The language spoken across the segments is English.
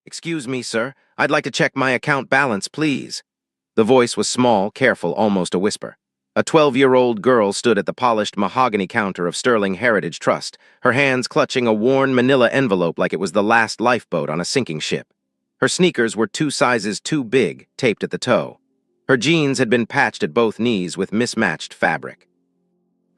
Excuse me, sir. I'd like to check my account balance, please. The voice was small, careful, almost a whisper. A 12-year-old girl stood at the polished mahogany counter of Sterling Heritage Trust, her hands clutching a worn manila envelope like it was the last lifeboat on a sinking ship. Her sneakers were 2 sizes too big, taped at the toe. Her jeans had been patched at both knees with mismatched fabric.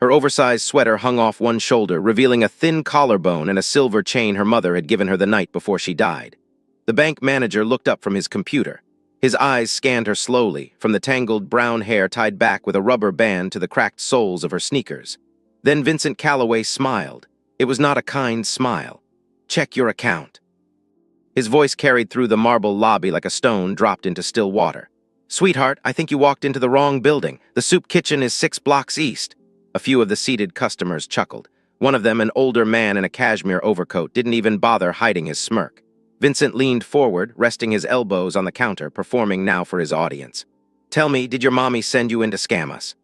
Her oversized sweater hung off one shoulder, revealing a thin collarbone and a silver chain her mother had given her the night before she died. The bank manager looked up from his computer. His eyes scanned her slowly, from the tangled brown hair tied back with a rubber band to the cracked soles of her sneakers. Then Vincent Calloway smiled. It was not a kind smile. "Check your account." His voice carried through the marble lobby like a stone dropped into still water. "Sweetheart, I think you walked into the wrong building. The soup kitchen is 6 blocks east." A few of the seated customers chuckled. One of them, an older man in a cashmere overcoat, didn't even bother hiding his smirk. Vincent leaned forward, resting his elbows on the counter, performing now for his audience. "Tell me, did your mommy send you in to scam us?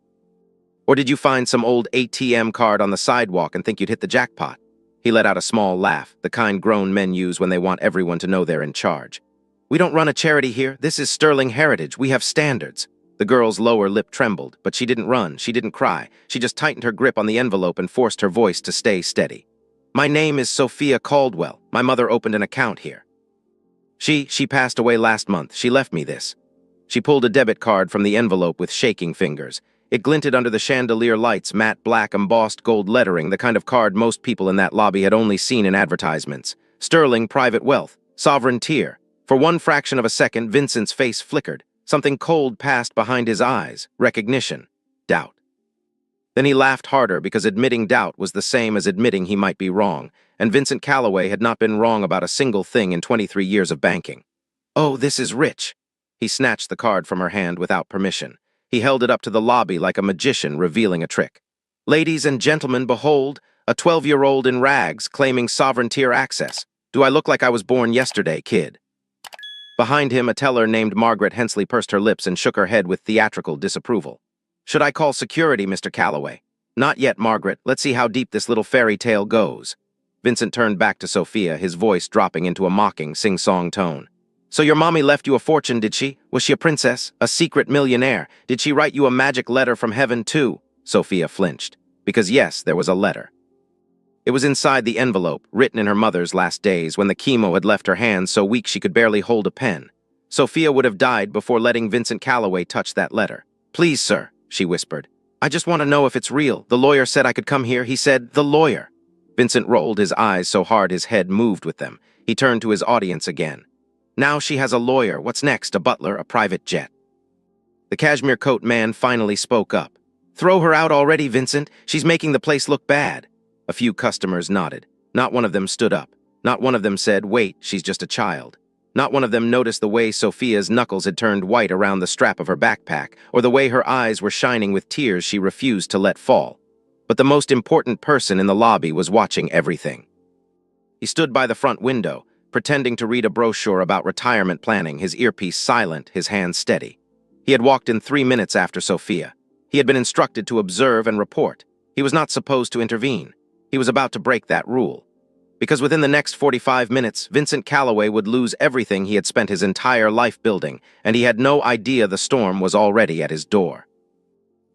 Or did you find some old ATM card on the sidewalk and think you'd hit the jackpot?" He let out a small laugh, the kind grown men use when they want everyone to know they're in charge. "We don't run a charity here. This is Sterling Heritage. We have standards." The girl's lower lip trembled, but she didn't run, she didn't cry. She just tightened her grip on the envelope and forced her voice to stay steady. "My name is Sophia Caldwell. My mother opened an account here. She passed away last month. She left me this." She pulled a debit card from the envelope with shaking fingers. It glinted under the chandelier lights, matte black embossed gold lettering, the kind of card most people in that lobby had only seen in advertisements. Sterling Private Wealth, Sovereign Tier. For one fraction of a second, Vincent's face flickered. Something cold passed behind his eyes. Recognition. Doubt. Then he laughed harder because admitting doubt was the same as admitting he might be wrong, and Vincent Calloway had not been wrong about a single thing in 23 years of banking. "Oh, this is rich." He snatched the card from her hand without permission. He held it up to the lobby like a magician revealing a trick. "Ladies and gentlemen, behold, a 12-year-old in rags claiming sovereign tier access. Do I look like I was born yesterday, kid?" Behind him, a teller named Margaret Hensley pursed her lips and shook her head with theatrical disapproval. "Should I call security, Mr. Calloway?" "Not yet, Margaret. Let's see how deep this little fairy tale goes." Vincent turned back to Sophia, his voice dropping into a mocking, sing-song tone. "So your mommy left you a fortune, did she? Was she a princess? A secret millionaire? Did she write you a magic letter from heaven, too?" Sophia flinched. Because yes, there was a letter. It was inside the envelope, written in her mother's last days, when the chemo had left her hands so weak she could barely hold a pen. Sophia would have died before letting Vincent Calloway touch that letter. "Please, sir," she whispered. "I just want to know if it's real. The lawyer said I could come here. He said, the lawyer." Vincent rolled his eyes so hard his head moved with them. He turned to his audience again. "Now she has a lawyer. What's next? A butler? A private jet?" The cashmere coat man finally spoke up. "Throw her out already, Vincent. She's making the place look bad." A few customers nodded. Not one of them stood up. Not one of them said, "Wait, she's just a child." Not one of them noticed the way Sophia's knuckles had turned white around the strap of her backpack, or the way her eyes were shining with tears she refused to let fall. But the most important person in the lobby was watching everything. He stood by the front window, pretending to read a brochure about retirement planning, his earpiece silent, his hands steady. He had walked in 3 minutes after Sophia. He had been instructed to observe and report. He was not supposed to intervene. He was about to break that rule. Because within the next 45 minutes, Vincent Calloway would lose everything he had spent his entire life building, and he had no idea the storm was already at his door.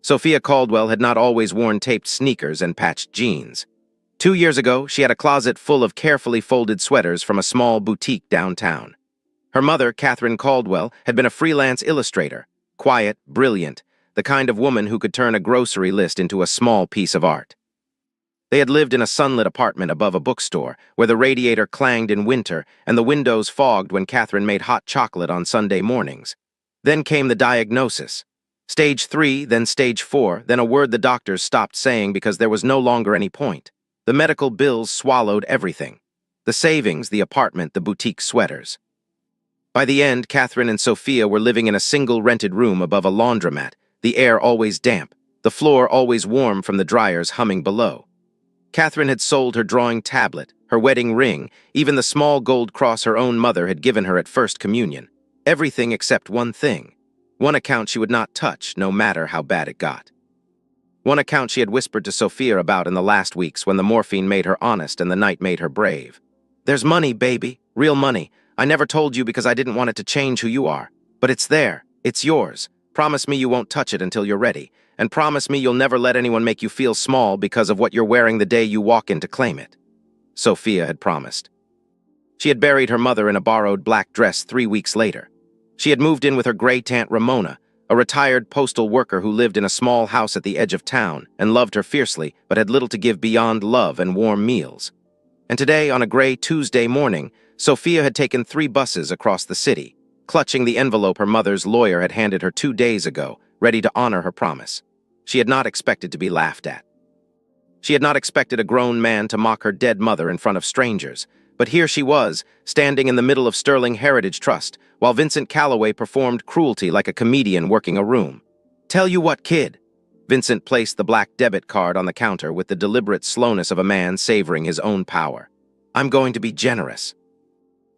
Sophia Caldwell had not always worn taped sneakers and patched jeans. 2 years ago, she had a closet full of carefully folded sweaters from a small boutique downtown. Her mother, Catherine Caldwell, had been a freelance illustrator, quiet, brilliant, the kind of woman who could turn a grocery list into a small piece of art. They had lived in a sunlit apartment above a bookstore, where the radiator clanged in winter and the windows fogged when Catherine made hot chocolate on Sunday mornings. Then came the diagnosis. Stage 3, then stage 4, then a word the doctors stopped saying because there was no longer any point. The medical bills swallowed everything. The savings, the apartment, the boutique sweaters. By the end, Catherine and Sophia were living in a single rented room above a laundromat, the air always damp, the floor always warm from the dryers humming below. Catherine had sold her drawing tablet, her wedding ring, even the small gold cross her own mother had given her at First Communion. Everything except one thing. One account she would not touch, no matter how bad it got. One account she had whispered to Sophia about in the last weeks when the morphine made her honest and the night made her brave. "There's money, baby. Real money. I never told you because I didn't want it to change who you are. But it's there. It's yours. Promise me you won't touch it until you're ready. And promise me you'll never let anyone make you feel small because of what you're wearing the day you walk in to claim it. Sophia had promised. She had buried her mother in a borrowed black dress 3 weeks later. She had moved in with her great aunt Ramona, a retired postal worker who lived in a small house at the edge of town and loved her fiercely but had little to give beyond love and warm meals. And today, on a gray Tuesday morning, Sophia had taken 3 buses across the city, clutching the envelope her mother's lawyer had handed her 2 days ago, ready to honor her promise. She had not expected to be laughed at. She had not expected a grown man to mock her dead mother in front of strangers, but here she was, standing in the middle of Sterling Heritage Trust, while Vincent Calloway performed cruelty like a comedian working a room. "Tell you what, kid." Vincent placed the black debit card on the counter with the deliberate slowness of a man savoring his own power. "I'm going to be generous.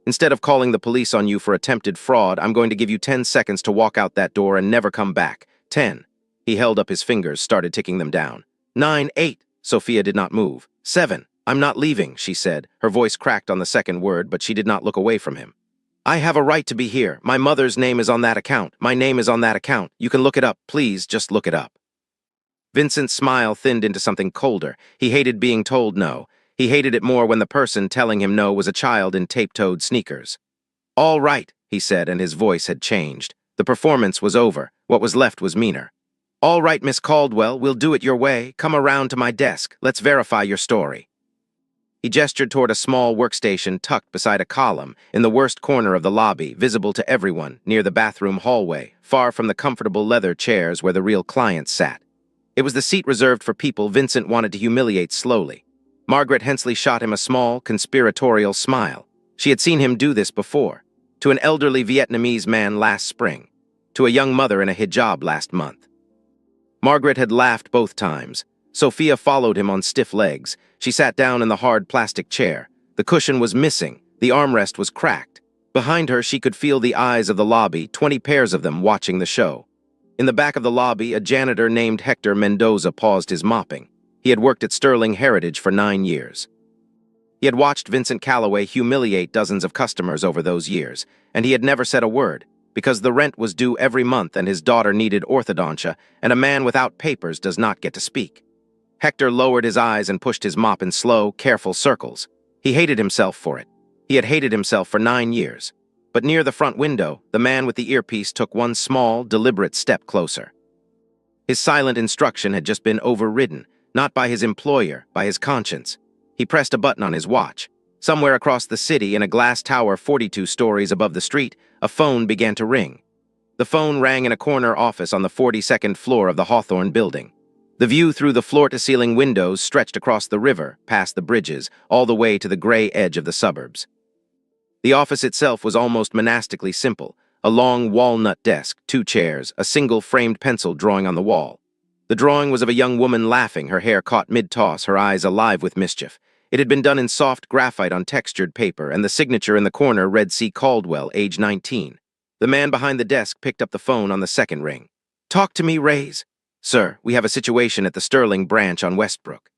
Instead of calling the police on you for attempted fraud, I'm going to give you 10 seconds to walk out that door and never come back. 10. He held up his fingers, started ticking them down. 9, 8. Sophia did not move. 7. "I'm not leaving," she said. Her voice cracked on the second word, but she did not look away from him. "I have a right to be here. My mother's name is on that account. My name is on that account. You can look it up. Please, just look it up." Vincent's smile thinned into something colder. He hated being told no. He hated it more when the person telling him no was a child in tape-toed sneakers. "All right," he said, and his voice had changed. The performance was over. What was left was meaner. "All right, Miss Caldwell, we'll do it your way. Come around to my desk. Let's verify your story." He gestured toward a small workstation tucked beside a column in the worst corner of the lobby, visible to everyone, near the bathroom hallway, far from the comfortable leather chairs where the real clients sat. It was the seat reserved for people Vincent wanted to humiliate slowly. Margaret Hensley shot him a small, conspiratorial smile. She had seen him do this before, to an elderly Vietnamese man last spring, to a young mother in a hijab last month. Margaret had laughed both times. Sophia followed him on stiff legs. She sat down in the hard plastic chair. The cushion was missing. The armrest was cracked. Behind her, she could feel the eyes of the lobby, 20 pairs of them watching the show. In the back of the lobby, a janitor named Hector Mendoza paused his mopping. He had worked at Sterling Heritage for 9 years. He had watched Vincent Calloway humiliate dozens of customers over those years, and he had never said a word, because the rent was due every month and his daughter needed orthodontia, and a man without papers does not get to speak. Hector lowered his eyes and pushed his mop in slow, careful circles. He hated himself for it. He had hated himself for 9 years. But near the front window, the man with the earpiece took one small, deliberate step closer. His silent instruction had just been overridden, not by his employer, by his conscience. He pressed a button on his watch. Somewhere across the city, in a glass tower 42 stories above the street, a phone began to ring. The phone rang in a corner office on the 42nd floor of the Hawthorne building. The view through the floor-to-ceiling windows stretched across the river, past the bridges, all the way to the gray edge of the suburbs. The office itself was almost monastically simple. A long walnut desk, 2 chairs, a single framed pencil drawing on the wall. The drawing was of a young woman laughing, her hair caught mid-toss, her eyes alive with mischief. It had been done in soft graphite on textured paper, and the signature in the corner read C. Caldwell, age 19. The man behind the desk picked up the phone on the second ring. "Talk to me, Rays." "Sir, we have a situation at the Sterling branch on Westbrook."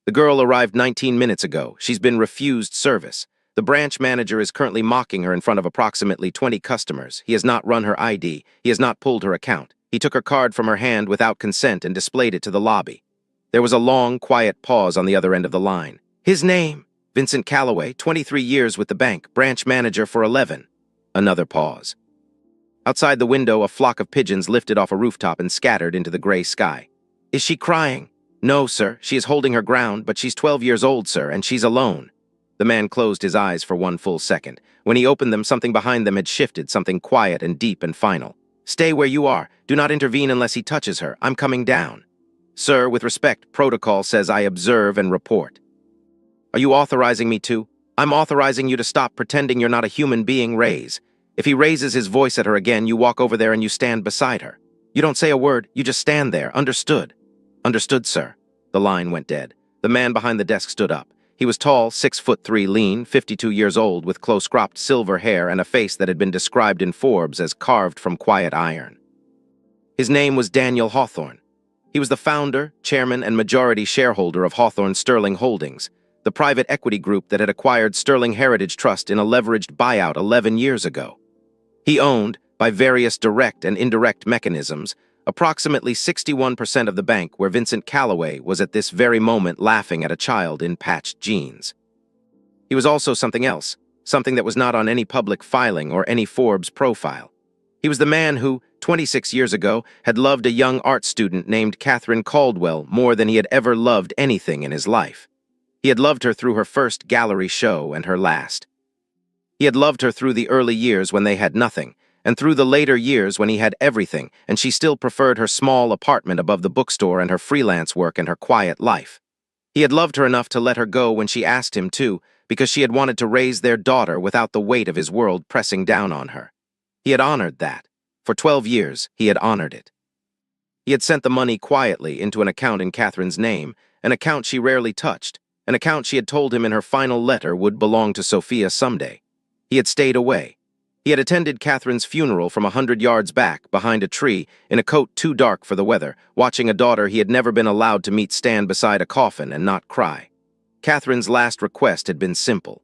"The girl arrived 19 minutes ago. She's been refused service. The branch manager is currently mocking her in front of approximately 20 customers. He has not run her ID. He has not pulled her account. He took her card from her hand without consent and displayed it to the lobby." There was a long, quiet pause on the other end of the line. "His name? Vincent Calloway, 23 years with the bank, branch manager for 11. Another pause. Outside the window, a flock of pigeons lifted off a rooftop and scattered into the gray sky. "Is she crying?" "No, sir. She is holding her ground, but she's 12 years old, sir, and she's alone." The man closed his eyes for one full second. When he opened them, something behind them had shifted, something quiet and deep and final. "Stay where you are. Do not intervene unless he touches her. I'm coming down." "Sir, with respect, protocol says I observe and report." "Are you authorizing me to?" "I'm authorizing you to stop pretending you're not a human being, Rays. If he raises his voice at her again, you walk over there and you stand beside her. You don't say a word, you just stand there. Understood?" "Understood, sir." The line went dead. The man behind the desk stood up. He was tall, 6'3", lean, 52 years old, with close-cropped silver hair and a face that had been described in Forbes as carved from quiet iron. His name was Daniel Hawthorne. He was the founder, chairman, and majority shareholder of Hawthorne Sterling Holdings, the private equity group that had acquired Sterling Heritage Trust in a leveraged buyout 11 years ago. He owned, by various direct and indirect mechanisms, approximately 61% of the bank where Vincent Calloway was at this very moment laughing at a child in patched jeans. He was also something else, something that was not on any public filing or any Forbes profile. He was the man who, 26 years ago, had loved a young art student named Catherine Caldwell more than he had ever loved anything in his life. He had loved her through her first gallery show and her last. He had loved her through the early years when they had nothing, and through the later years when he had everything, and she still preferred her small apartment above the bookstore and her freelance work and her quiet life. He had loved her enough to let her go when she asked him to, because she had wanted to raise their daughter without the weight of his world pressing down on her. He had honored that. For 12 years, he had honored it. He had sent the money quietly into an account in Catherine's name, an account she rarely touched, an account she had told him in her final letter would belong to Sophia someday. He had stayed away. He had attended Catherine's funeral from 100 yards back, behind a tree, in a coat too dark for the weather, watching a daughter he had never been allowed to meet stand beside a coffin and not cry. Catherine's last request had been simple.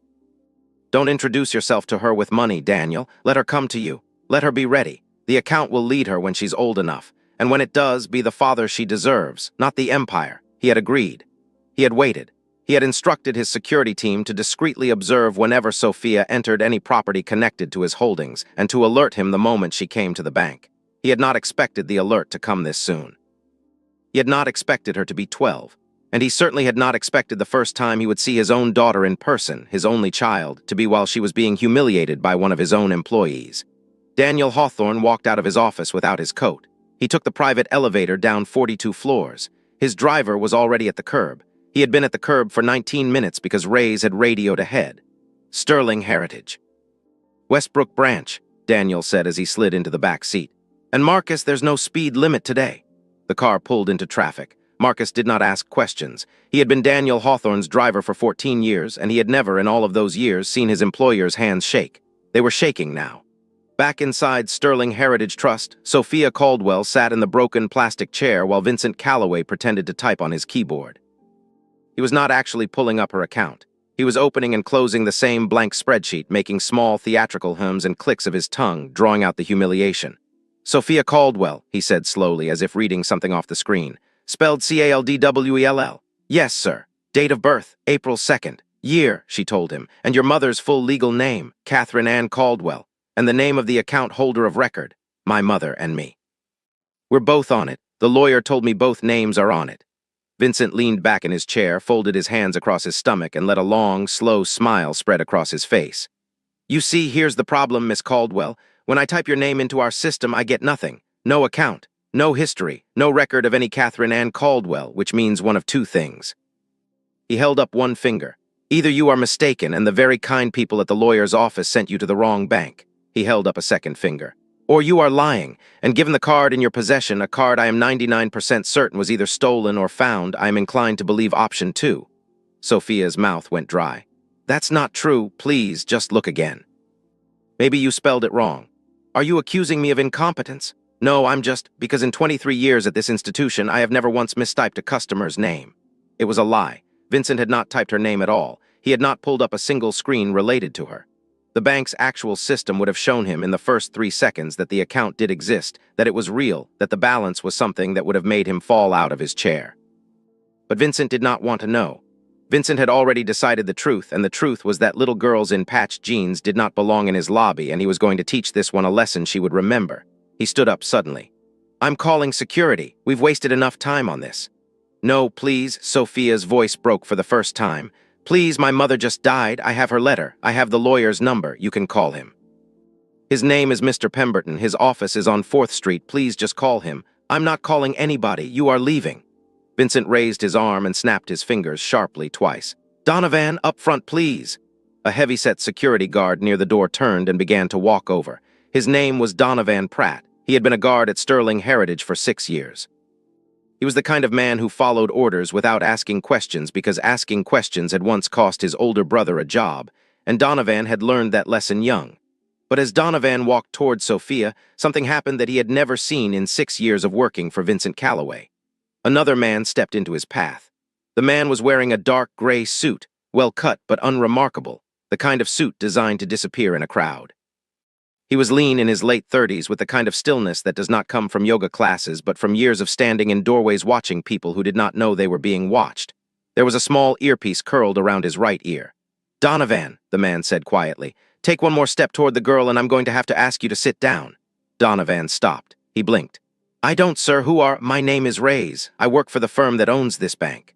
Don't introduce yourself to her with money, Daniel. Let her come to you. Let her be ready. The account will lead her when she's old enough, and when it does, be the father she deserves, not the empire. He had agreed. He had waited. He had instructed his security team to discreetly observe whenever Sophia entered any property connected to his holdings, and to alert him the moment she came to the bank. He had not expected the alert to come this soon. He had not expected her to be 12, and he certainly had not expected the first time he would see his own daughter in person, his only child, to be while she was being humiliated by one of his own employees. Daniel Hawthorne walked out of his office without his coat. He took the private elevator down 42 floors. His driver was already at the curb. He had been at the curb for 19 minutes because Ray's had radioed ahead. Sterling Heritage. Westbrook Branch, Daniel said as he slid into the back seat. And Marcus, there's no speed limit today. The car pulled into traffic. Marcus did not ask questions. He had been Daniel Hawthorne's driver for 14 years, and he had never in all of those years seen his employer's hands shake. They were shaking now. Back inside Sterling Heritage Trust, Sophia Caldwell sat in the broken plastic chair while Vincent Calloway pretended to type on his keyboard. He was not actually pulling up her account. He was opening and closing the same blank spreadsheet, making small theatrical hums and clicks of his tongue, drawing out the humiliation. Sophia Caldwell, he said slowly, as if reading something off the screen. Spelled Caldwell. Yes, sir. Date of birth, April 2nd. Year, she told him, and your mother's full legal name, Catherine Ann Caldwell, and the name of the account holder of record, my mother and me. We're both on it. The lawyer told me both names are on it. Vincent leaned back in his chair, folded his hands across his stomach, and let a long, slow smile spread across his face. You see, here's the problem, Miss Caldwell. When I type your name into our system, I get nothing. No account, no history, no record of any Catherine Ann Caldwell, which means one of two things. He held up one finger. Either you are mistaken and the very kind people at the lawyer's office sent you to the wrong bank. He held up a second finger. Or you are lying, and given the card in your possession, a card I am 99% certain was either stolen or found, I am inclined to believe option 2. Sophia's mouth went dry. That's not true. Please, just look again. Maybe you spelled it wrong. Are you accusing me of incompetence? No, I'm just, because in 23 years at this institution, I have never once mistyped a customer's name. It was a lie. Vincent had not typed her name at all. He had not pulled up a single screen related to her. The bank's actual system would have shown him in the first 3 seconds that the account did exist, that it was real, that the balance was something that would have made him fall out of his chair. But Vincent did not want to know. Vincent had already decided the truth, and the truth was that little girls in patched jeans did not belong in his lobby, and he was going to teach this one a lesson she would remember. He stood up suddenly. I'm calling security. We've wasted enough time on this. No, please, Sophia's voice broke for the first time. Please, my mother just died. I have her letter. I have the lawyer's number. You can call him. His name is Mr. Pemberton. His office is on 4th Street. Please just call him. I'm not calling anybody. You are leaving. Vincent raised his arm and snapped his fingers sharply twice. Donovan, up front, please. A heavy-set security guard near the door turned and began to walk over. His name was Donovan Pratt. He had been a guard at Sterling Heritage for 6 years. He was the kind of man who followed orders without asking questions because asking questions had once cost his older brother a job, and Donovan had learned that lesson young. But as Donovan walked toward Sophia, something happened that he had never seen in 6 years of working for Vincent Calloway. Another man stepped into his path. The man was wearing a dark gray suit, well cut but unremarkable, the kind of suit designed to disappear in a crowd. He was lean in his late 30s with the kind of stillness that does not come from yoga classes but from years of standing in doorways watching people who did not know they were being watched. There was a small earpiece curled around his right ear. "Donovan," the man said quietly, "take one more step toward the girl and I'm going to have to ask you to sit down." Donovan stopped. He blinked. "I don't, sir. Who are—" "My name is Reyes. I work for the firm that owns this bank.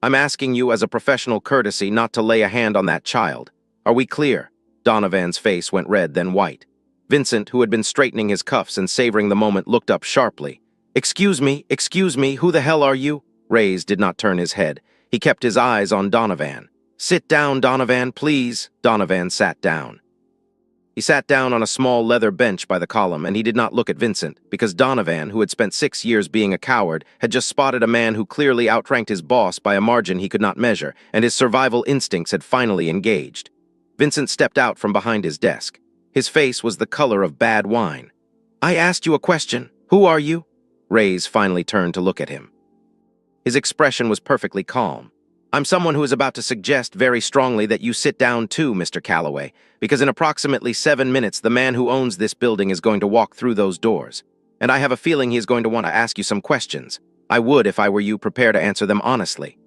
I'm asking you as a professional courtesy not to lay a hand on that child. Are we clear?" Donovan's face went red, then white. Vincent, who had been straightening his cuffs and savoring the moment, looked up sharply. Excuse me, who the hell are you?" Reyes did not turn his head. He kept his eyes on Donovan. "Sit down, Donovan, please." Donovan sat down. He sat down on a small leather bench by the column, and he did not look at Vincent, because Donovan, who had spent 6 years being a coward, had just spotted a man who clearly outranked his boss by a margin he could not measure, and his survival instincts had finally engaged. Vincent stepped out from behind his desk. His face was the color of bad wine. "I asked you a question. Who are you?" Reyes finally turned to look at him. His expression was perfectly calm. "I'm someone who is about to suggest very strongly that you sit down too, Mr. Calloway, because in approximately 7 minutes the man who owns this building is going to walk through those doors. And I have a feeling he is going to want to ask you some questions. I would, if I were you, prepare to answer them honestly."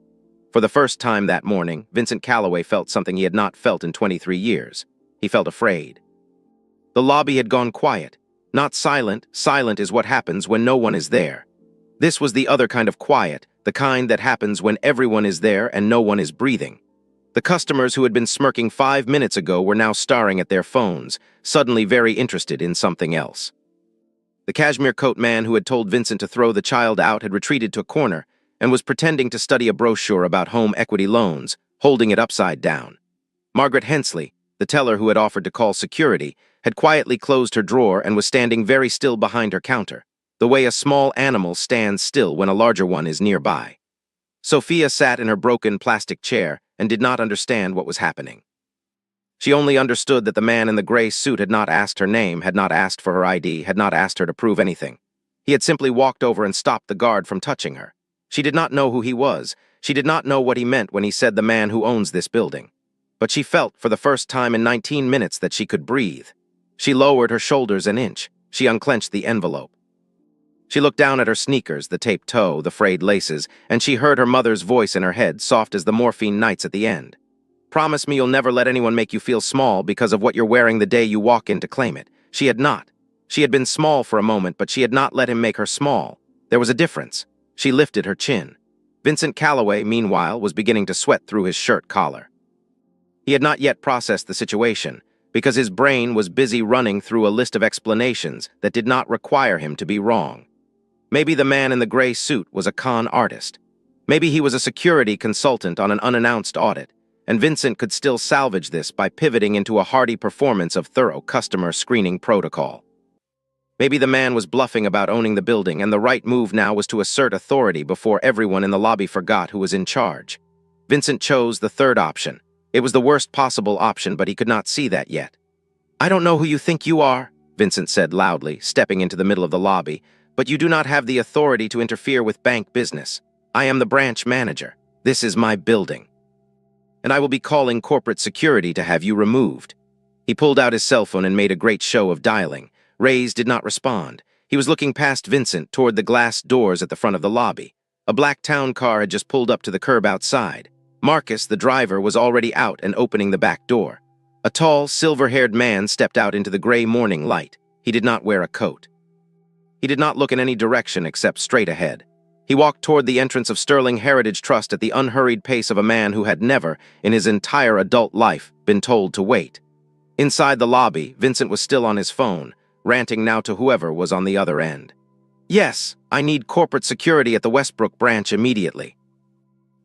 For the first time that morning, Vincent Calloway felt something he had not felt in 23 years. He felt afraid. The lobby had gone quiet. Not silent. Silent is what happens when no one is there. This was the other kind of quiet, the kind that happens when everyone is there and no one is breathing. The customers who had been smirking 5 minutes ago were now staring at their phones, suddenly very interested in something else. The cashmere coat man who had told Vincent to throw the child out had retreated to a corner and was pretending to study a brochure about home equity loans, holding it upside down. Margaret Hensley, the teller who had offered to call security, had quietly closed her drawer and was standing very still behind her counter, the way a small animal stands still when a larger one is nearby. Sophia sat in her broken plastic chair and did not understand what was happening. She only understood that the man in the gray suit had not asked her name, had not asked for her ID, had not asked her to prove anything. He had simply walked over and stopped the guard from touching her. She did not know who he was. She did not know what he meant when he said the man who owns this building. But she felt, for the first time in 19 minutes, that she could breathe. She lowered her shoulders an inch. She unclenched the envelope. She looked down at her sneakers, the taped toe, the frayed laces, and she heard her mother's voice in her head, soft as the morphine nights at the end. "Promise me you'll never let anyone make you feel small because of what you're wearing the day you walk in to claim it." She had not. She had been small for a moment, but she had not let him make her small. There was a difference. She lifted her chin. Vincent Calloway, meanwhile, was beginning to sweat through his shirt collar. He had not yet processed the situation, because his brain was busy running through a list of explanations that did not require him to be wrong. Maybe the man in the gray suit was a con artist. Maybe he was a security consultant on an unannounced audit, and Vincent could still salvage this by pivoting into a hearty performance of thorough customer screening protocol. Maybe the man was bluffing about owning the building, and the right move now was to assert authority before everyone in the lobby forgot who was in charge. Vincent chose the third option. It was the worst possible option, but he could not see that yet. "I don't know who you think you are," Vincent said loudly, stepping into the middle of the lobby, "but you do not have the authority to interfere with bank business. I am the branch manager. This is my building. And I will be calling corporate security to have you removed." He pulled out his cell phone and made a great show of dialing. Reyes did not respond. He was looking past Vincent toward the glass doors at the front of the lobby. A black town car had just pulled up to the curb outside. Marcus, the driver, was already out and opening the back door. A tall, silver-haired man stepped out into the gray morning light. He did not wear a coat. He did not look in any direction except straight ahead. He walked toward the entrance of Sterling Heritage Trust at the unhurried pace of a man who had never, in his entire adult life, been told to wait. Inside the lobby, Vincent was still on his phone, ranting now to whoever was on the other end. "Yes, I need corporate security at the Westbrook branch immediately.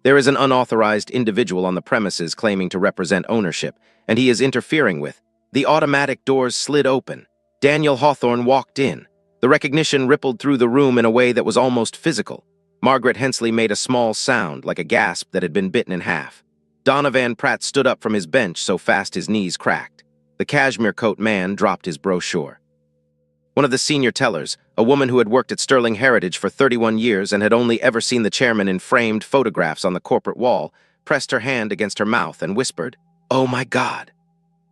There is an unauthorized individual on the premises claiming to represent ownership, and he is interfering with." The automatic doors slid open. Daniel Hawthorne walked in. The recognition rippled through the room in a way that was almost physical. Margaret Hensley made a small sound, like a gasp that had been bitten in half. Donovan Pratt stood up from his bench so fast his knees cracked. The cashmere coat man dropped his brochure. One of the senior tellers, a woman who had worked at Sterling Heritage for 31 years and had only ever seen the chairman in framed photographs on the corporate wall, pressed her hand against her mouth, and whispered, "Oh my God."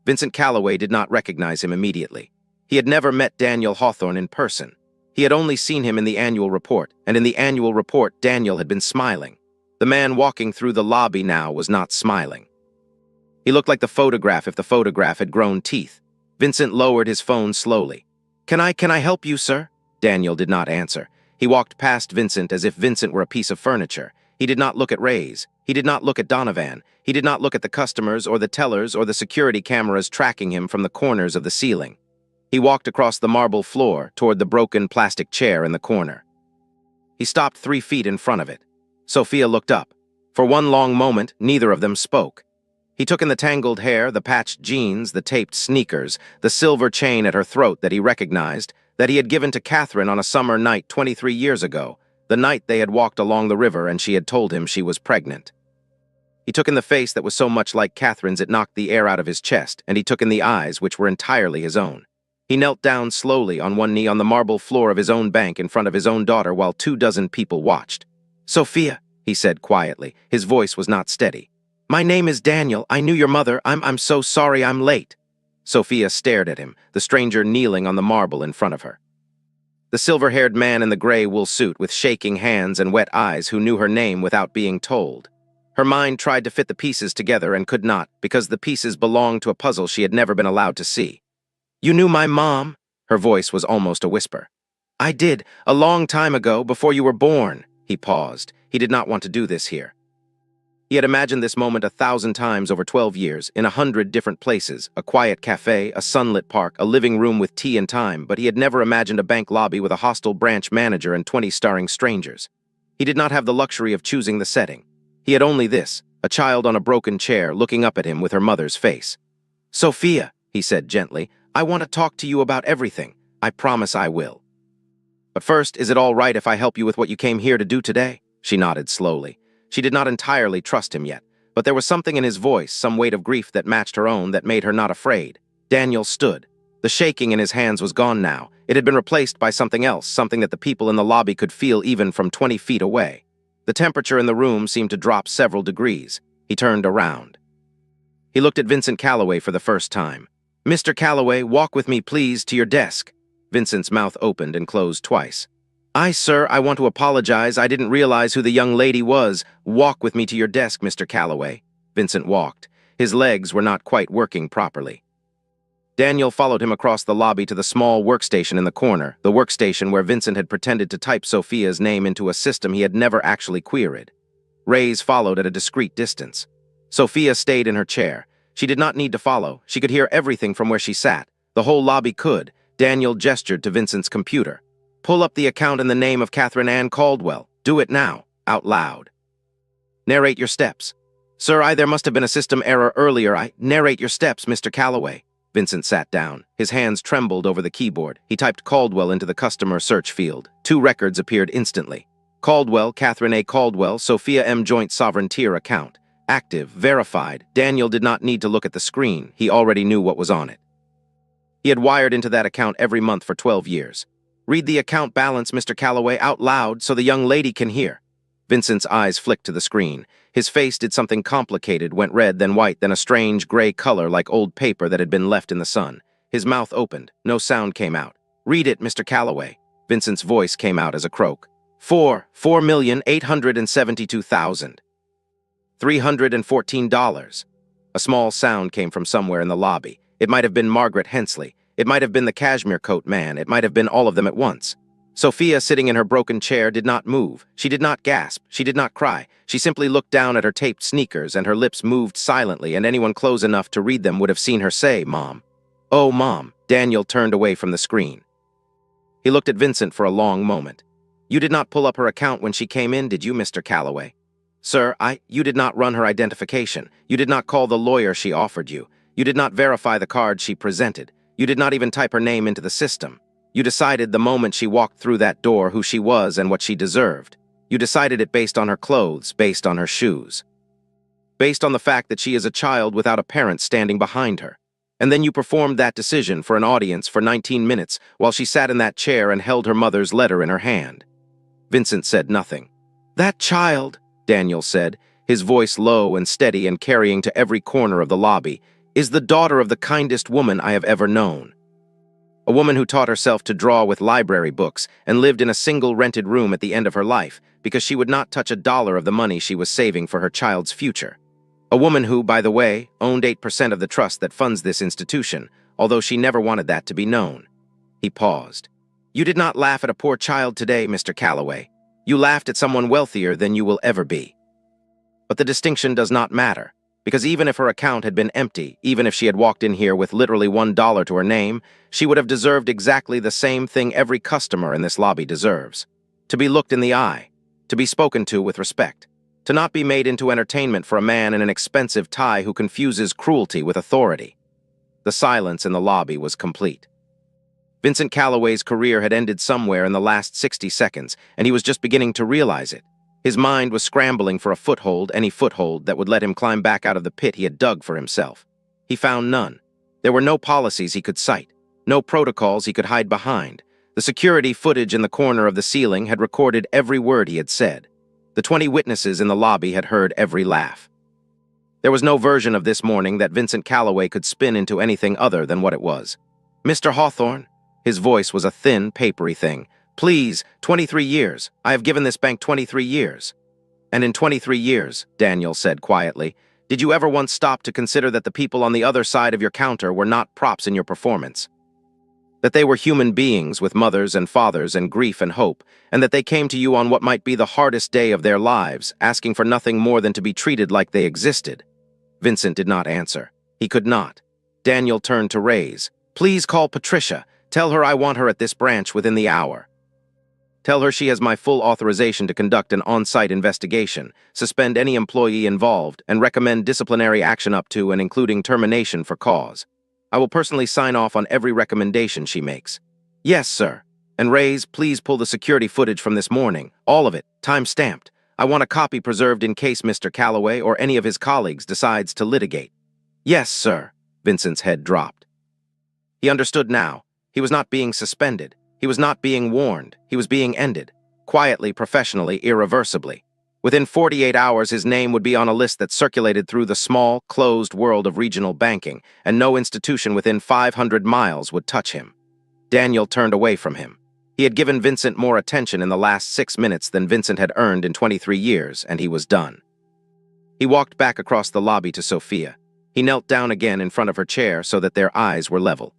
Vincent Calloway did not recognize him immediately. He had never met Daniel Hawthorne in person. He had only seen him in the annual report, and in the annual report, Daniel had been smiling. The man walking through the lobby now was not smiling. He looked like the photograph if the photograph had grown teeth. Vincent lowered his phone slowly. Can I help you, sir?" Daniel did not answer. He walked past Vincent as if Vincent were a piece of furniture. He did not look at Ray's. He did not look at Donovan. He did not look at the customers or the tellers or the security cameras tracking him from the corners of the ceiling. He walked across the marble floor toward the broken plastic chair in the corner. He stopped 3 feet in front of it. Sophia looked up. For one long moment, neither of them spoke. He took in the tangled hair, the patched jeans, the taped sneakers, the silver chain at her throat that he recognized, that he had given to Catherine on a summer night 23 years ago, the night they had walked along the river and she had told him she was pregnant. He took in the face that was so much like Catherine's it knocked the air out of his chest, and he took in the eyes which were entirely his own. He knelt down slowly on one knee on the marble floor of his own bank in front of his own daughter while 24 people watched. "Sophia," he said quietly. His voice was not steady. "My name is Daniel. I knew your mother. I'm so sorry I'm late." Sophia stared at him, the stranger kneeling on the marble in front of her. The silver-haired man in the gray wool suit with shaking hands and wet eyes who knew her name without being told. Her mind tried to fit the pieces together and could not, because the pieces belonged to a puzzle she had never been allowed to see. "You knew my mom?" Her voice was almost a whisper. "I did, a long time ago, before you were born." He paused. He did not want to do this here. He had imagined this moment 1,000 times over 12 years, in 100 different places, a quiet cafe, a sunlit park, a living room with tea and time, but he had never imagined a bank lobby with a hostile branch manager and 20 starring strangers. He did not have the luxury of choosing the setting. He had only this, a child on a broken chair looking up at him with her mother's face. "Sophia," he said gently, "I want to talk to you about everything. I promise I will. But first, is it all right if I help you with what you came here to do today?" She nodded slowly. She did not entirely trust him yet, but there was something in his voice, some weight of grief that matched her own that made her not afraid. Daniel stood. The shaking in his hands was gone now. It had been replaced by something else, something that the people in the lobby could feel even from 20 feet away. The temperature in the room seemed to drop several degrees. He turned around. He looked at Vincent Calloway for the first time. "Mr. Calloway, walk with me, please, to your desk." Vincent's mouth opened and closed twice. Sir, I want to apologize. I didn't realize who the young lady was. Walk with me to your desk, Mr. Calloway." Vincent walked. His legs were not quite working properly. Daniel followed him across the lobby to the small workstation in the corner, the workstation where Vincent had pretended to type Sophia's name into a system he had never actually queried. Rays followed at a discreet distance. Sophia stayed in her chair. She did not need to follow. She could hear everything from where she sat. The whole lobby could. Daniel gestured to Vincent's computer. "Pull up the account in the name of Catherine Ann Caldwell. Do it now, out loud. Narrate your steps." "Sir, there must have been a system error earlier. Narrate your steps, Mr. Calloway." Vincent sat down. His hands trembled over the keyboard. He typed Caldwell into the customer search field. 2 records appeared instantly. Caldwell, Catherine A. Caldwell, Sophia M. Joint Sovereigntier account. Active, verified. Daniel did not need to look at the screen. He already knew what was on it. He had wired into that account every month for 12 years. "Read the account balance, Mr. Calloway, out loud so the young lady can hear." Vincent's eyes flicked to the screen. His face did something complicated, went red, then white, then a strange gray color like old paper that had been left in the sun. His mouth opened. No sound came out. "Read it, Mr. Calloway." Vincent's voice came out as a croak. 4,872,314. A small sound came from somewhere in the lobby. It might have been Margaret Hensley. It might have been the cashmere coat man. It might have been all of them at once. Sophia, sitting in her broken chair, did not move. She did not gasp. She did not cry. She simply looked down at her taped sneakers, and her lips moved silently, and anyone close enough to read them would have seen her say, "Mom." "Oh, Mom." Daniel turned away from the screen. He looked at Vincent for a long moment. "You did not pull up her account when she came in, did you, Mr. Calloway?" "Sir, you did not run her identification. You did not call the lawyer she offered you. You did not verify the card she presented. You did not even type her name into the system. You decided the moment she walked through that door who she was and what she deserved. You decided it based on her clothes, based on her shoes. Based on the fact that she is a child without a parent standing behind her. And then you performed that decision for an audience for 19 minutes while she sat in that chair and held her mother's letter in her hand." Vincent said nothing. "That child," Daniel said. his voice low and steady and carrying to every corner of the lobby, "is the daughter of the kindest woman I have ever known. A woman who taught herself to draw with library books and lived in a single rented room at the end of her life because she would not touch a dollar of the money she was saving for her child's future. A woman who, by the way, owned 8% of the trust that funds this institution, although she never wanted that to be known." He paused. "You did not laugh at a poor child today, Mr. Calloway. You laughed at someone wealthier than you will ever be. But the distinction does not matter, because even if her account had been empty, even if she had walked in here with literally $1 to her name, she would have deserved exactly the same thing every customer in this lobby deserves. To be looked in the eye, to be spoken to with respect, to not be made into entertainment for a man in an expensive tie who confuses cruelty with authority." The silence in the lobby was complete. Vincent Calloway's career had ended somewhere in the last 60 seconds, and he was just beginning to realize it. His mind was scrambling for a foothold, any foothold that would let him climb back out of the pit he had dug for himself. He found none. There were no policies he could cite, no protocols he could hide behind. The security footage in the corner of the ceiling had recorded every word he had said. The 20 witnesses in the lobby had heard every laugh. There was no version of this morning that Vincent Calloway could spin into anything other than what it was. "Mr. Hawthorne," his voice was a thin, papery thing, "please, 23 years. I have given this bank 23 years. And in 23 years, Daniel said quietly, did you ever once stop to consider that the people on the other side of your counter were not props in your performance? That they were human beings with mothers and fathers and grief and hope, and that they came to you on what might be the hardest day of their lives, asking for nothing more than to be treated like they existed?" Vincent did not answer. He could not. Daniel turned to Raise. "Please call Patricia. Tell her I want her at this branch within the hour. Tell her she has my full authorization to conduct an on-site investigation, suspend any employee involved, and recommend disciplinary action up to and including termination for cause. I will personally sign off on every recommendation she makes." "Yes, sir. And Raise, please pull the security footage from this morning. All of it, time-stamped. I want a copy preserved in case Mr. Calloway or any of his colleagues decides to litigate." "Yes, sir." Vincent's head dropped. He understood now. He was not being suspended. He was not being warned. He was being ended. Quietly, professionally, irreversibly. Within 48 hours, his name would be on a list that circulated through the small, closed world of regional banking, and no institution within 500 miles would touch him. Daniel turned away from him. He had given Vincent more attention in the last 6 minutes than Vincent had earned in 23 years, and he was done. He walked back across the lobby to Sophia. He knelt down again in front of her chair so that their eyes were level.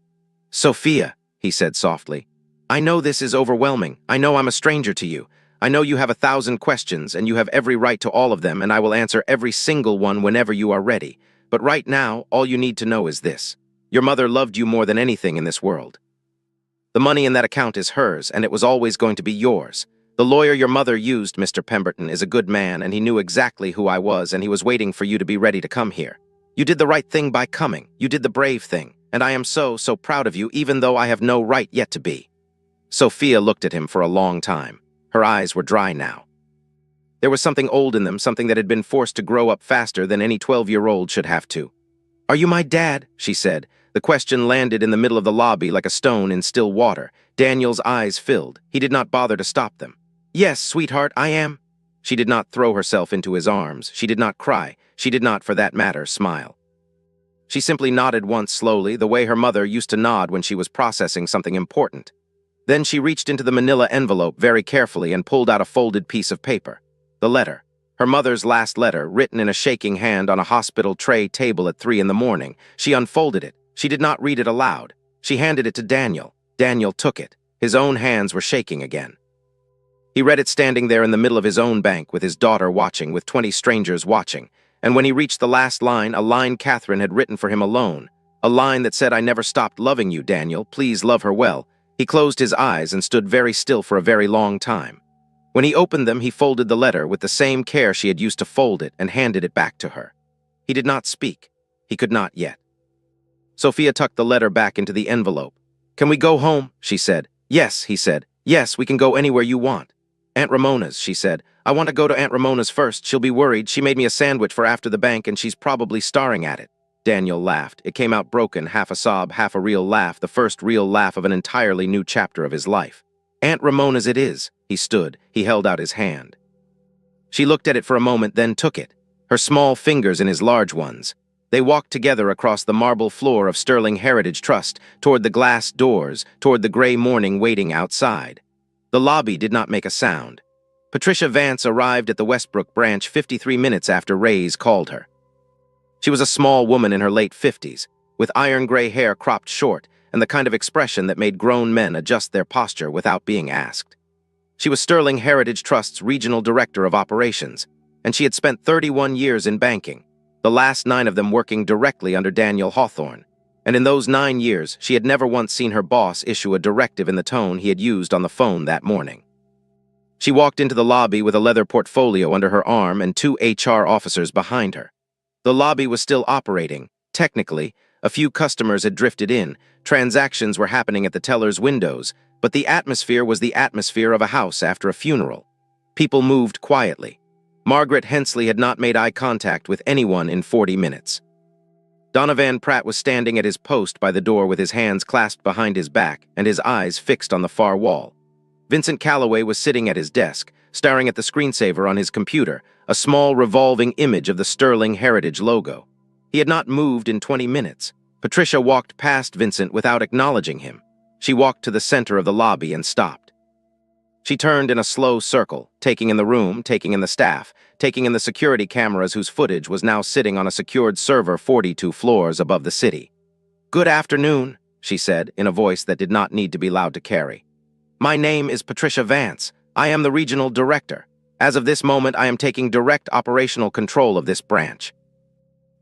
"Sophia," he said softly, "I know this is overwhelming. I know I'm a stranger to you. I know you have 1,000 questions, and you have every right to all of them, and I will answer every single one whenever you are ready. But right now, all you need to know is this. Your mother loved you more than anything in this world. The money in that account is hers, and it was always going to be yours. The lawyer your mother used, Mr. Pemberton, is a good man, and he knew exactly who I was, and he was waiting for you to be ready to come here. You did the right thing by coming. You did the brave thing, and I am so proud of you, even though I have no right yet to be." Sophia looked at him for a long time. Her eyes were dry now. There was something old in them, something that had been forced to grow up faster than any 12-year-old should have to. "Are you my dad?" she said. The question landed in the middle of the lobby like a stone in still water. Daniel's eyes filled. He did not bother to stop them. "Yes, sweetheart, I am." She did not throw herself into his arms. She did not cry. She did not, for that matter, smile. She simply nodded once slowly, the way her mother used to nod when she was processing something important. Then she reached into the manila envelope very carefully and pulled out a folded piece of paper. The letter. Her mother's last letter, written in a shaking hand on a hospital tray table at 3 in the morning. She unfolded it. She did not read it aloud. She handed it to Daniel. Daniel took it. His own hands were shaking again. He read it standing there in the middle of his own bank with his daughter watching, with 20 strangers watching. And when he reached the last line, a line Catherine had written for him alone. A line that said, "I never stopped loving you, Daniel. Please love her well." He closed his eyes and stood very still for a very long time. When he opened them, he folded the letter with the same care she had used to fold it and handed it back to her. He did not speak. He could not yet. Sophia tucked the letter back into the envelope. "Can we go home?" she said. "Yes," he said. "Yes, we can go anywhere you want." "Aunt Ramona's," she said. "I want to go to Aunt Ramona's first. She'll be worried. She made me a sandwich for after the bank, and she's probably starring at it." Daniel laughed. It came out broken, half a sob, half a real laugh, the first real laugh of an entirely new chapter of his life. "Aunt Ramona's it is." He stood. He held out his hand. She looked at it for a moment, then took it. her small fingers in his large ones. They walked together across the marble floor of Sterling Heritage Trust, toward the glass doors, toward the gray morning waiting outside. The lobby did not make a sound. Patricia Vance arrived at the Westbrook branch 53 minutes after Ray's called her. She was a small woman in her late 50s, with iron gray hair cropped short and the kind of expression that made grown men adjust their posture without being asked. She was Sterling Heritage Trust's regional director of operations, and she had spent 31 years in banking, the last 9 of them working directly under Daniel Hawthorne. And in those 9 years, she had never once seen her boss issue a directive in the tone he had used on the phone that morning. She walked into the lobby with a leather portfolio under her arm and 2 HR officers behind her. The lobby was still operating. Technically, a few customers had drifted in, transactions were happening at the teller's windows, but the atmosphere was the atmosphere of a house after a funeral. People moved quietly. Margaret Hensley had not made eye contact with anyone in 40 minutes. Donovan Pratt was standing at his post by the door with his hands clasped behind his back and his eyes fixed on the far wall. Vincent Calloway was sitting at his desk, staring at the screensaver on his computer, a small revolving image of the Sterling Heritage logo. He had not moved in 20 minutes. Patricia walked past Vincent without acknowledging him. She walked to the center of the lobby and stopped. She turned in a slow circle, taking in the room, taking in the staff, taking in the security cameras whose footage was now sitting on a secured server 42 floors above the city. "Good afternoon," she said, in a voice that did not need to be loud to carry. "My name is Patricia Vance. I am the regional director. As of this moment, I am taking direct operational control of this branch.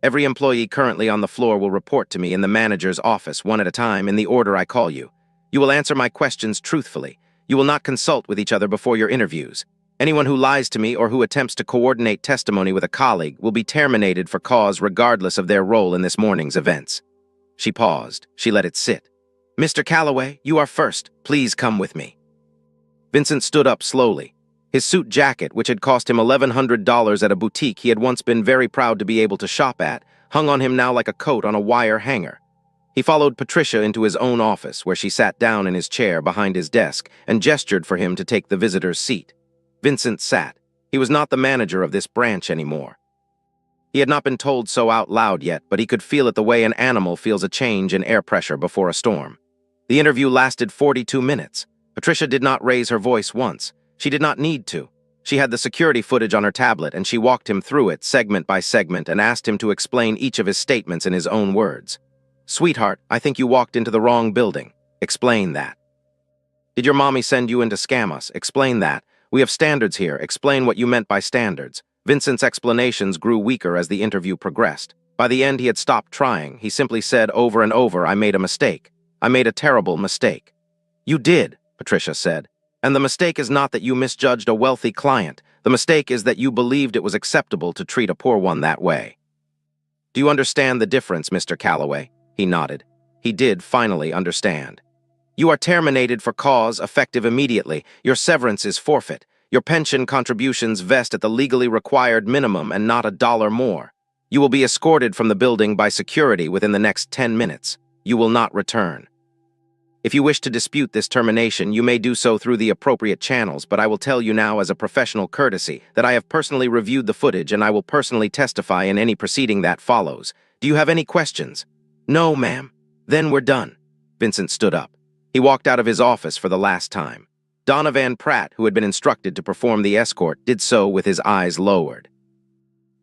Every employee currently on the floor will report to me in the manager's office, one at a time, in the order I call you. You will answer my questions truthfully. You will not consult with each other before your interviews. Anyone who lies to me or who attempts to coordinate testimony with a colleague will be terminated for cause regardless of their role in this morning's events." She paused. She let it sit. "Mr. Calloway, you are first. Please come with me." Vincent stood up slowly. His suit jacket, which had cost him $1,100 at a boutique he had once been very proud to be able to shop at, hung on him now like a coat on a wire hanger. He followed Patricia into his own office, where she sat down in his chair behind his desk and gestured for him to take the visitor's seat. Vincent sat. He was not the manager of this branch anymore. He had not been told so out loud yet, but he could feel it the way an animal feels a change in air pressure before a storm. The interview lasted 42 minutes. Patricia did not raise her voice once. She did not need to. She had the security footage on her tablet, and she walked him through it, segment by segment, and asked him to explain each of his statements in his own words. "Sweetheart, I think you walked into the wrong building. Explain that. Did your mommy send you in to scam us? Explain that. We have standards here. Explain what you meant by standards." Vincent's explanations grew weaker as the interview progressed. By the end, he had stopped trying. He simply said over and over, "I made a mistake. I made a terrible mistake." "You did," Patricia said. "And the mistake is not that you misjudged a wealthy client. The mistake is that you believed it was acceptable to treat a poor one that way." "Do you understand the difference, Mr. Calloway?" He nodded. He did finally understand. "You are terminated for cause, effective immediately. Your severance is forfeit. Your pension contributions vest at the legally required minimum and not $1 more. You will be escorted from the building by security within the next 10 minutes. You will not return. If you wish to dispute this termination, you may do so through the appropriate channels, but I will tell you now as a professional courtesy that I have personally reviewed the footage and I will personally testify in any proceeding that follows. Do you have any questions?" "No, ma'am." "Then we're done." Vincent stood up. He walked out of his office for the last time. Donovan Pratt, who had been instructed to perform the escort, did so with his eyes lowered.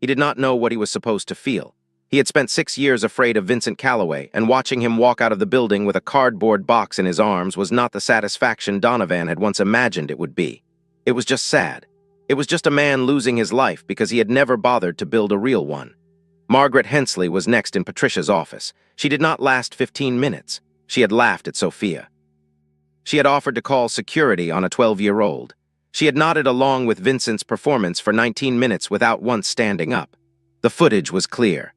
He did not know what he was supposed to feel. He had spent 6 years afraid of Vincent Calloway, and watching him walk out of the building with a cardboard box in his arms was not the satisfaction Donovan had once imagined it would be. It was just sad. It was just a man losing his life because he had never bothered to build a real one. Margaret Hensley was next in Patricia's office. She did not last 15 minutes. She had laughed at Sophia. She had offered to call security on a 12-year-old. She had nodded along with Vincent's performance for 19 minutes without once standing up. The footage was clear.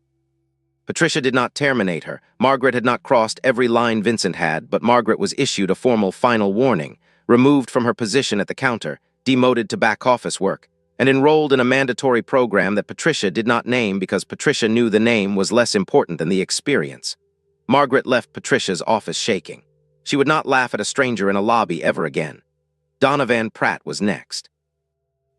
Patricia did not terminate her. Margaret had not crossed every line Vincent had, but Margaret was issued a formal final warning, removed from her position at the counter, demoted to back office work, and enrolled in a mandatory program that Patricia did not name because Patricia knew the name was less important than the experience. Margaret left Patricia's office shaking. She would not laugh at a stranger in a lobby ever again. Donovan Pratt was next.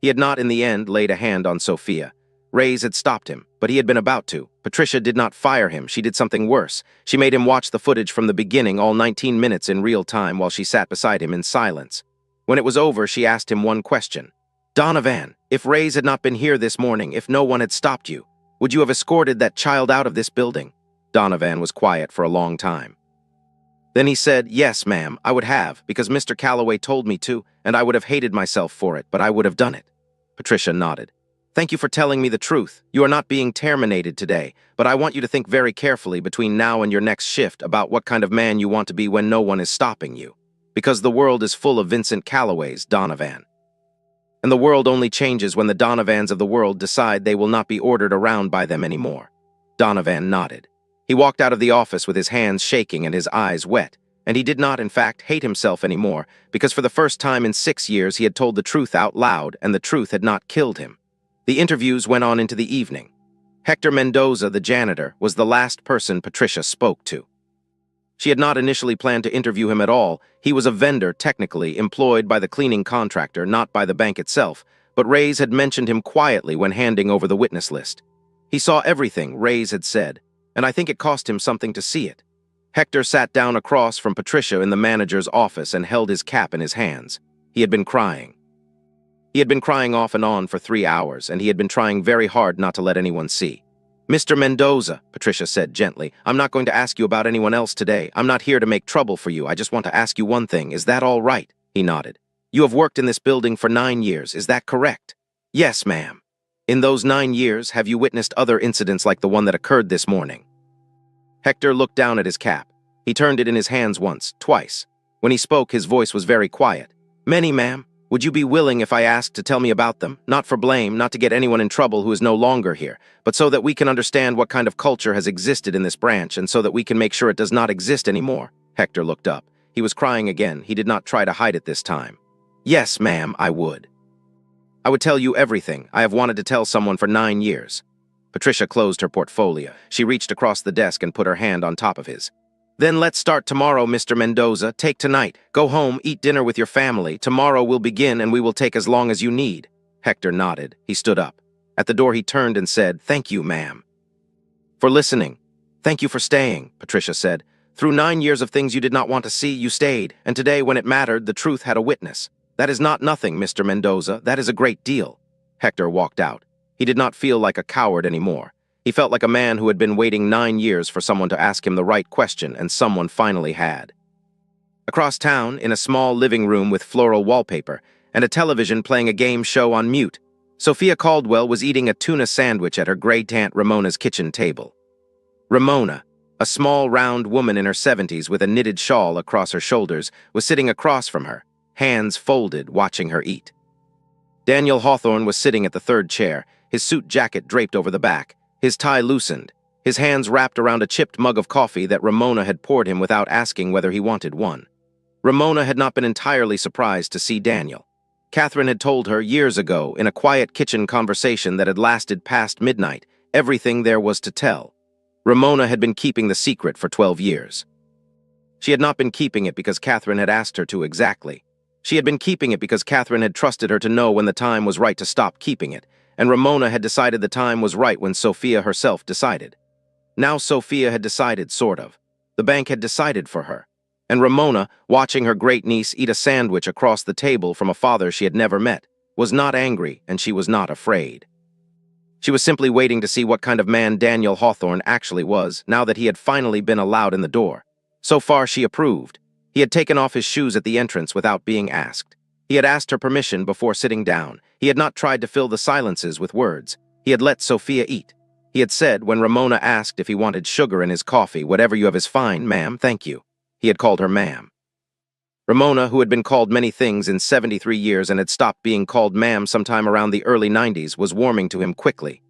He had not in the end laid a hand on Sophia. Reyes had stopped him, but he had been about to. Patricia did not fire him. She did something worse. She made him watch the footage from the beginning, all 19 minutes in real time, while she sat beside him in silence. When it was over, she asked him one question. Donovan, if Reyes had not been here this morning, if no one had stopped you, would you have escorted that child out of this building? Donovan was quiet for a long time. Then he said, yes, ma'am, I would have, because Mr. Calloway told me to, and I would have hated myself for it, but I would have done it. Patricia nodded. Thank you for telling me the truth. You are not being terminated today, but I want you to think very carefully between now and your next shift about what kind of man you want to be when no one is stopping you. Because the world is full of Vincent Calloways, Donovan. And the world only changes when the Donovans of the world decide they will not be ordered around by them anymore. Donovan nodded. He walked out of the office with his hands shaking and his eyes wet, and he did not, in fact, hate himself anymore, because for the first time in 6 years he had told the truth out loud, and the truth had not killed him. The interviews went on into the evening. Hector Mendoza, the janitor, was the last person Patricia spoke to. She had not initially planned to interview him at all. He was a vendor, technically, employed by the cleaning contractor, not by the bank itself, but Reyes had mentioned him quietly when handing over the witness list. He saw everything Reyes had said, and I think it cost him something to see it. Hector sat down across from Patricia in the manager's office and held his cap in his hands. He had been crying. He had been crying off and on for 3 hours, and he had been trying very hard not to let anyone see. Mr. Mendoza, Patricia said gently, I'm not going to ask you about anyone else today. I'm not here to make trouble for you. I just want to ask you one thing. Is that all right? He nodded. You have worked in this building for 9 years. Is that correct? Yes, ma'am. In those 9 years, have you witnessed other incidents like the one that occurred this morning? Hector looked down at his cap. He turned it in his hands once, twice. When he spoke, his voice was very quiet. Many, ma'am. Would you be willing if I asked to tell me about them? Not for blame, not to get anyone in trouble who is no longer here, but so that we can understand what kind of culture has existed in this branch and so that we can make sure it does not exist anymore. Hector looked up. He was crying again. He did not try to hide it this time. Yes, ma'am, I would. I would tell you everything. I have wanted to tell someone for 9 years. Patricia closed her portfolio. She reached across the desk and put her hand on top of his. Then let's start tomorrow, Mr. Mendoza. Take tonight. Go home, eat dinner with your family. Tomorrow we'll begin and we will take as long as you need. Hector nodded. He stood up. At the door he turned and said, Thank you, ma'am. For listening. Thank you for staying, Patricia said. Through 9 years of things you did not want to see, you stayed, and today when it mattered, the truth had a witness. That is not nothing, Mr. Mendoza. That is a great deal. Hector walked out. He did not feel like a coward anymore. He felt like a man who had been waiting 9 years for someone to ask him the right question, and someone finally had. Across town, in a small living room with floral wallpaper and a television playing a game show on mute, Sophia Caldwell was eating a tuna sandwich at her great aunt Ramona's kitchen table. Ramona, a small, round woman in her 70s with a knitted shawl across her shoulders, was sitting across from her, hands folded, watching her eat. Daniel Hawthorne was sitting at the third chair, his suit jacket draped over the back, his tie loosened, his hands wrapped around a chipped mug of coffee that Ramona had poured him without asking whether he wanted one. Ramona had not been entirely surprised to see Daniel. Catherine had told her years ago, in a quiet kitchen conversation that had lasted past midnight, everything there was to tell. Ramona had been keeping the secret for 12 years. She had not been keeping it because Catherine had asked her to exactly. She had been keeping it because Catherine had trusted her to know when the time was right to stop keeping it, and Ramona had decided the time was right when Sophia herself decided. Now Sophia had decided, sort of. The bank had decided for her. And Ramona, watching her great-niece eat a sandwich across the table from a father she had never met, was not angry and she was not afraid. She was simply waiting to see what kind of man Daniel Hawthorne actually was, now that he had finally been allowed in the door. So far she approved. He had taken off his shoes at the entrance without being asked. He had asked her permission before sitting down. He had not tried to fill the silences with words. He had let Sophia eat. He had said, when Ramona asked if he wanted sugar in his coffee, whatever you have is fine, ma'am, thank you. He had called her ma'am. Ramona, who had been called many things in 73 years and had stopped being called ma'am sometime around the early 90s, was warming to him quickly.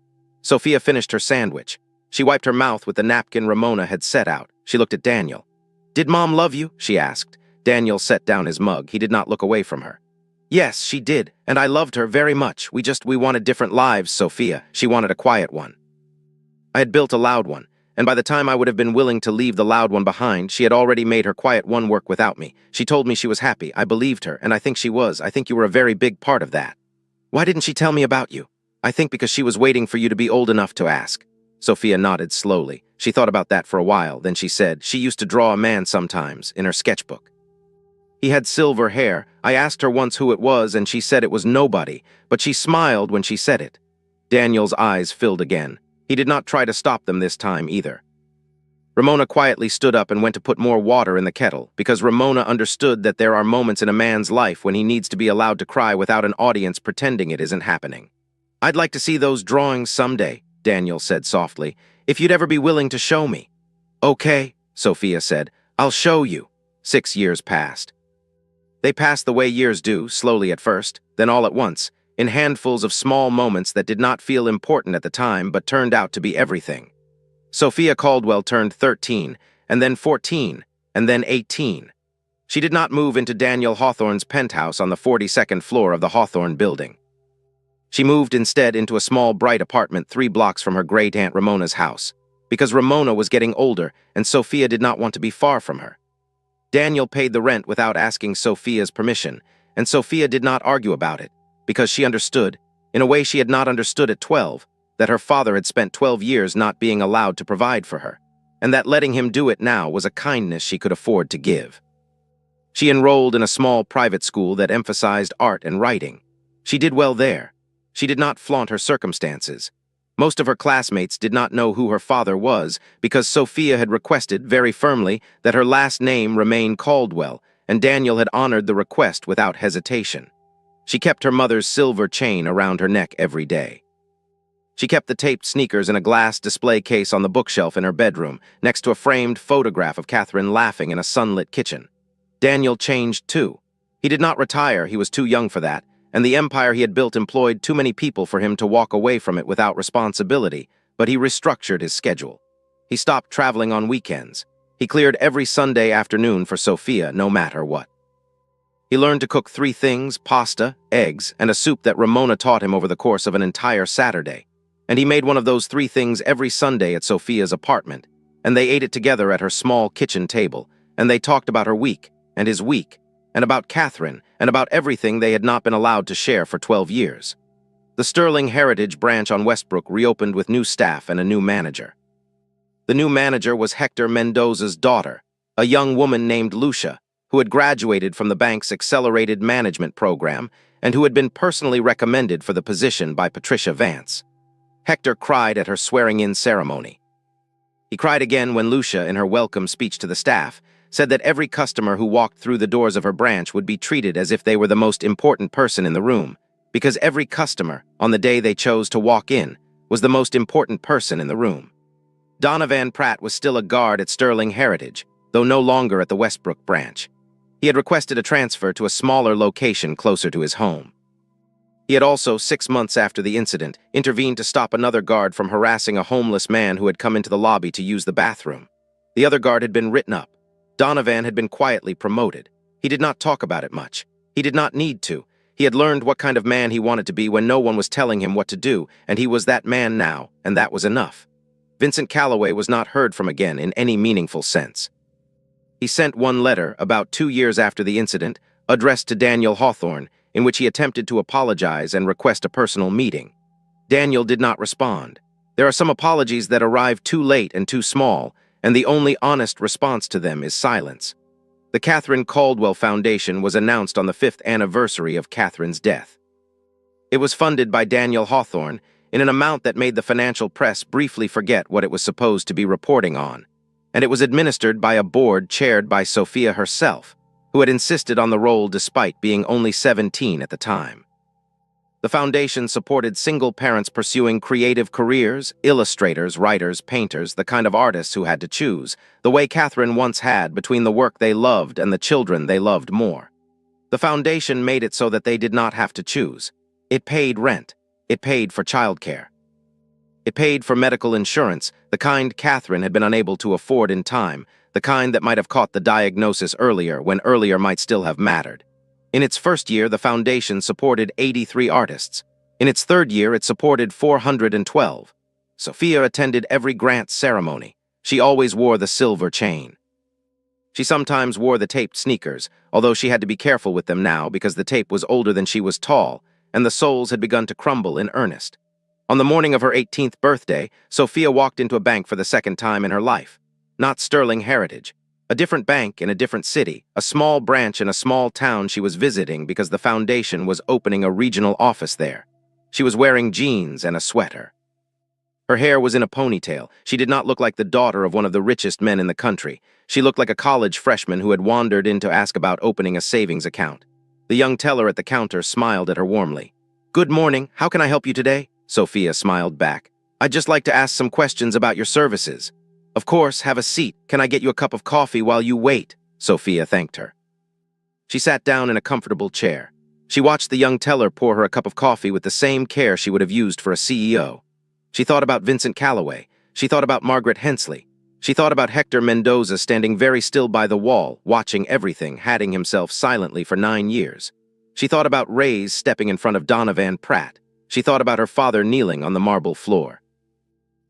Sophia finished her sandwich. She wiped her mouth with the napkin Ramona had set out. She looked at Daniel. Did Mom love you? She asked. Daniel set down his mug. He did not look away from her. Yes, she did, and I loved her very much. We wanted different lives, Sophia. She wanted a quiet one. I had built a loud one, and by the time I would have been willing to leave the loud one behind, she had already made her quiet one work without me. She told me she was happy. I believed her, and I think she was. I think you were a very big part of that. Why didn't she tell me about you? I think because she was waiting for you to be old enough to ask. Sophia nodded slowly. She thought about that for a while, then she said she used to draw a man sometimes in her sketchbook. He had silver hair. I asked her once who it was, and she said it was nobody, but she smiled when she said it. Daniel's eyes filled again. He did not try to stop them this time either. Ramona quietly stood up and went to put more water in the kettle, because Ramona understood that there are moments in a man's life when he needs to be allowed to cry without an audience pretending it isn't happening. I'd like to see those drawings someday, Daniel said softly, if you'd ever be willing to show me. Okay, Sophia said, I'll show you. 6 years passed. They passed the way years do, slowly at first, then all at once, in handfuls of small moments that did not feel important at the time but turned out to be everything. Sophia Caldwell turned 13, and then 14, and then 18. She did not move into Daniel Hawthorne's penthouse on the 42nd floor of the Hawthorne building. She moved instead into a small, bright apartment 3 blocks from her great-aunt Ramona's house, because Ramona was getting older and Sophia did not want to be far from her. Daniel paid the rent without asking Sophia's permission, and Sophia did not argue about it, because she understood, in a way she had not understood at 12, that her father had spent 12 years not being allowed to provide for her, and that letting him do it now was a kindness she could afford to give. She enrolled in a small private school that emphasized art and writing. She did well there. She did not flaunt her circumstances. Most of her classmates did not know who her father was because Sophia had requested very firmly that her last name remain Caldwell, and Daniel had honored the request without hesitation. She kept her mother's silver chain around her neck every day. She kept the taped sneakers in a glass display case on the bookshelf in her bedroom, next to a framed photograph of Catherine laughing in a sunlit kitchen. Daniel changed too. He did not retire, he was too young for that, and the empire he had built employed too many people for him to walk away from it without responsibility, but he restructured his schedule. He stopped traveling on weekends. He cleared every Sunday afternoon for Sophia, no matter what. He learned to cook 3 things, pasta, eggs, and a soup that Ramona taught him over the course of an entire Saturday. And he made one of those 3 things every Sunday at Sophia's apartment, and they ate it together at her small kitchen table, and they talked about her week, and his week, and about Catherine, and about everything they had not been allowed to share for 12 years. The Sterling Heritage branch on Westbrook reopened with new staff and a new manager. The new manager was Hector Mendoza's daughter, a young woman named Lucia, who had graduated from the bank's accelerated management program and who had been personally recommended for the position by Patricia Vance. Hector cried at her swearing-in ceremony. He cried again when Lucia, in her welcome speech to the staff, said that every customer who walked through the doors of her branch would be treated as if they were the most important person in the room, because every customer, on the day they chose to walk in, was the most important person in the room. Donovan Pratt was still a guard at Sterling Heritage, though no longer at the Westbrook branch. He had requested a transfer to a smaller location closer to his home. He had also, 6 months after the incident, intervened to stop another guard from harassing a homeless man who had come into the lobby to use the bathroom. The other guard had been written up. Donovan had been quietly promoted. He did not talk about it much. He did not need to. He had learned what kind of man he wanted to be when no one was telling him what to do, and he was that man now, and that was enough. Vincent Calloway was not heard from again in any meaningful sense. He sent one letter, about 2 years after the incident, addressed to Daniel Hawthorne, in which he attempted to apologize and request a personal meeting. Daniel did not respond. There are some apologies that arrive too late and too small, and the only honest response to them is silence. The Catherine Caldwell Foundation was announced on the 5th anniversary of Catherine's death. It was funded by Daniel Hawthorne in an amount that made the financial press briefly forget what it was supposed to be reporting on, and it was administered by a board chaired by Sophia herself, who had insisted on the role despite being only 17 at the time. The foundation supported single parents pursuing creative careers, illustrators, writers, painters, the kind of artists who had to choose, the way Catherine once had between the work they loved and the children they loved more. The foundation made it so that they did not have to choose. It paid rent. It paid for childcare. It paid for medical insurance, the kind Catherine had been unable to afford in time, the kind that might have caught the diagnosis earlier when earlier might still have mattered. In its first year, the foundation supported 83 artists. In its third year, it supported 412. Sophia attended every grant ceremony. She always wore the silver chain. She sometimes wore the taped sneakers, although she had to be careful with them now because the tape was older than she was tall, and the soles had begun to crumble in earnest. On the morning of her 18th birthday, Sophia walked into a bank for the second time in her life. Not Sterling Heritage. A different bank in a different city, a small branch in a small town she was visiting because the foundation was opening a regional office there. She was wearing jeans and a sweater. Her hair was in a ponytail. She did not look like the daughter of one of the richest men in the country. She looked like a college freshman who had wandered in to ask about opening a savings account. The young teller at the counter smiled at her warmly. "Good morning. How can I help you today?" Sophia smiled back. "I'd just like to ask some questions about your services." "Of course, have a seat. Can I get you a cup of coffee while you wait?" Sophia thanked her. She sat down in a comfortable chair. She watched the young teller pour her a cup of coffee with the same care she would have used for a CEO. She thought about Vincent Calloway. She thought about Margaret Hensley. She thought about Hector Mendoza standing very still by the wall, watching everything, hatting himself silently for 9 years. She thought about Ray's stepping in front of Donovan Pratt. She thought about her father kneeling on the marble floor.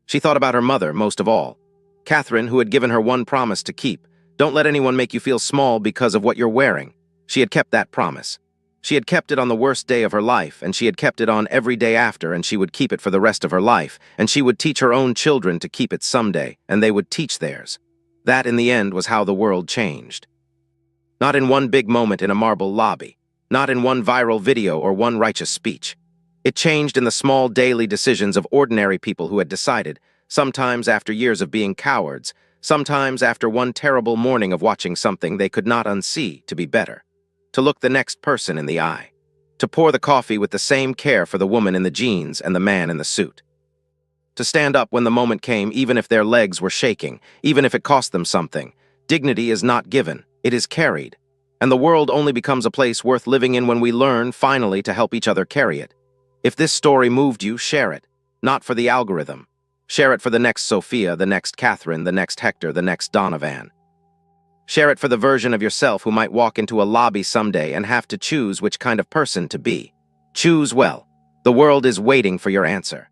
She thought about her mother most of all. Catherine, who had given her one promise to keep. Don't let anyone make you feel small because of what you're wearing. She had kept that promise. She had kept it on the worst day of her life, and she had kept it on every day after, and she would keep it for the rest of her life, and she would teach her own children to keep it someday, and they would teach theirs. That, in the end, was how the world changed. Not in one big moment in a marble lobby. Not in one viral video or one righteous speech. It changed in the small daily decisions of ordinary people who had decided, sometimes after years of being cowards, sometimes after one terrible morning of watching something they could not unsee, to be better. To look the next person in the eye. To pour the coffee with the same care for the woman in the jeans and the man in the suit. To stand up when the moment came, even if their legs were shaking, even if it cost them something. Dignity is not given, it is carried. And the world only becomes a place worth living in when we learn, finally, to help each other carry it. If this story moved you, share it. Not for the algorithm. Share it for the next Sophia, the next Catherine, the next Hector, the next Donovan. Share it for the version of yourself who might walk into a lobby someday and have to choose which kind of person to be. Choose well. The world is waiting for your answer.